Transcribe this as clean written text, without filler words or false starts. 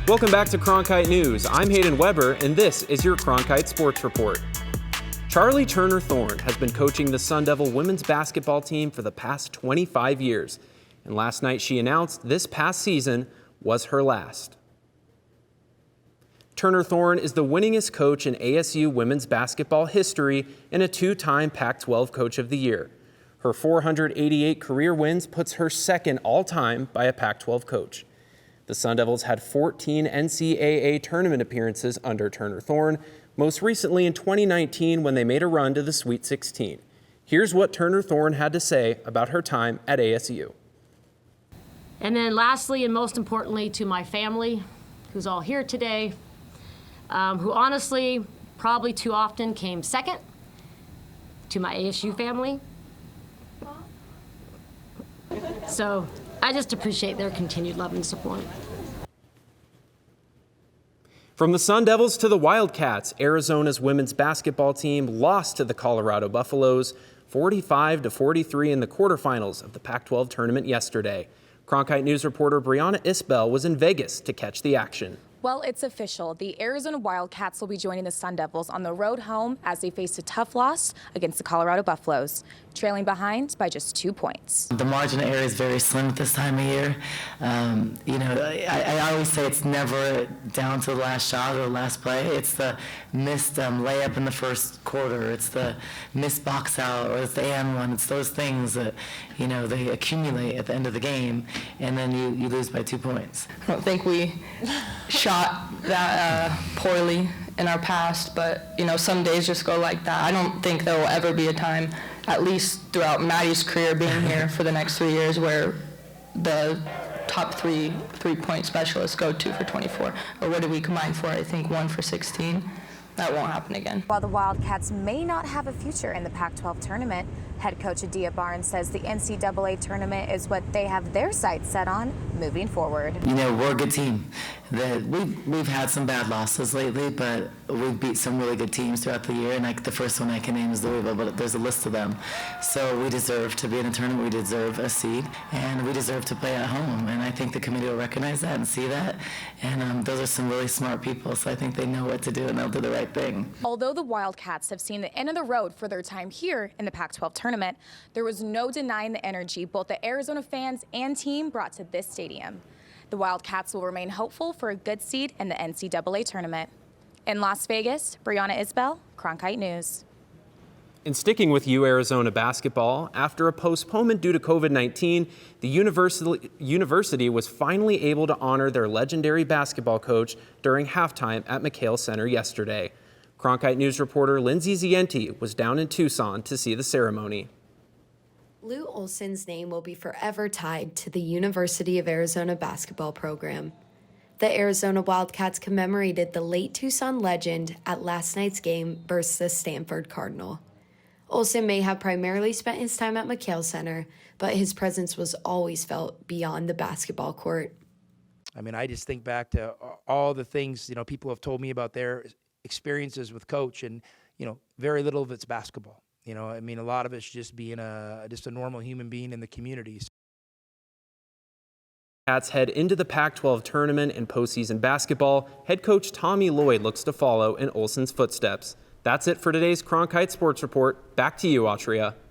Welcome back to Cronkite News. I'm Hayden Weber, and this is your Cronkite Sports Report. Charli Turner Thorne has been coaching the Sun Devil women's basketball team for the past 25 years. And last night she announced this past season was her last. Turner Thorne is the winningest coach in ASU women's basketball history and a two-time Pac-12 Coach of the Year. Her 488 career wins puts her second all-time by a Pac-12 coach. The Sun Devils had 14 NCAA tournament appearances under Turner Thorne, most recently in 2019 when they made a run to the Sweet 16. Here's what Turner Thorne had to say about her time at ASU. And then lastly, and most importantly, to my family, who's all here today, who honestly probably too often came second, to my ASU family. So I just appreciate their continued love and support. From the Sun Devils to the Wildcats, Arizona's women's basketball team lost to the Colorado Buffaloes 45-43 in the quarterfinals of the Pac-12 tournament yesterday. Cronkite News reporter Brianna Isbell was in Vegas to catch the action. Well, it's official. The Arizona Wildcats will be joining the Sun Devils on the road home as they face a tough loss against the Colorado Buffaloes, trailing behind by just 2 points. The margin of error is very slim at this time of year. I always say it's never down to the last shot or the last play. It's the missed layup in the first quarter. It's the missed box out, or it's the and one. It's those things that, they accumulate at the end of the game, and then you lose by 2 points. I don't think we shot that poorly in our past, but some days just go like that. I don't think there will ever be a time, at least throughout Maddie's career being here for the next 3 years, where the top three-point specialists go 2 for 24. Or what did we combine for? I think 1 for 16. That won't happen again. While the Wildcats may not have a future in the Pac-12 tournament, head coach Adia Barnes says the NCAA tournament is what they have their sights set on moving forward. We're a good team. We've had some bad losses lately, but we've beat some really good teams throughout the year, and the first one I can name is Louisville, but there's a list of them. So we deserve to be in a tournament, we deserve a seed, and we deserve to play at home, and I think the committee will recognize that and see that, and those are some really smart people, so I think they know what to do and they'll do the right thing. Although the Wildcats have seen the end of the road for their time here in the Pac-12 tournament, there was no denying the energy both the Arizona fans and team brought to this stadium. The Wildcats will remain hopeful for a good seed in the NCAA tournament. In Las Vegas, Brianna Isbell, Cronkite News. And sticking with UArizona basketball, after a postponement due to COVID-19, the university was finally able to honor their legendary basketball coach during halftime at McHale Center yesterday. Cronkite News reporter Lindsay Zienti was down in Tucson to see the ceremony. Lute Olson's name will be forever tied to the University of Arizona basketball program. The Arizona Wildcats commemorated the late Tucson legend at last night's game versus the Stanford Cardinal. Olson may have primarily spent his time at McHale Center, but his presence was always felt beyond the basketball court. I just think back to all the things, people have told me about their experiences with Coach, and, very little of it's basketball. A lot of it's just being a normal human being in the community. Cats head into the Pac-12 tournament and postseason basketball. Head coach Tommy Lloyd looks to follow in Olson's footsteps. That's it for today's Cronkite Sports Report. Back to you, Altria.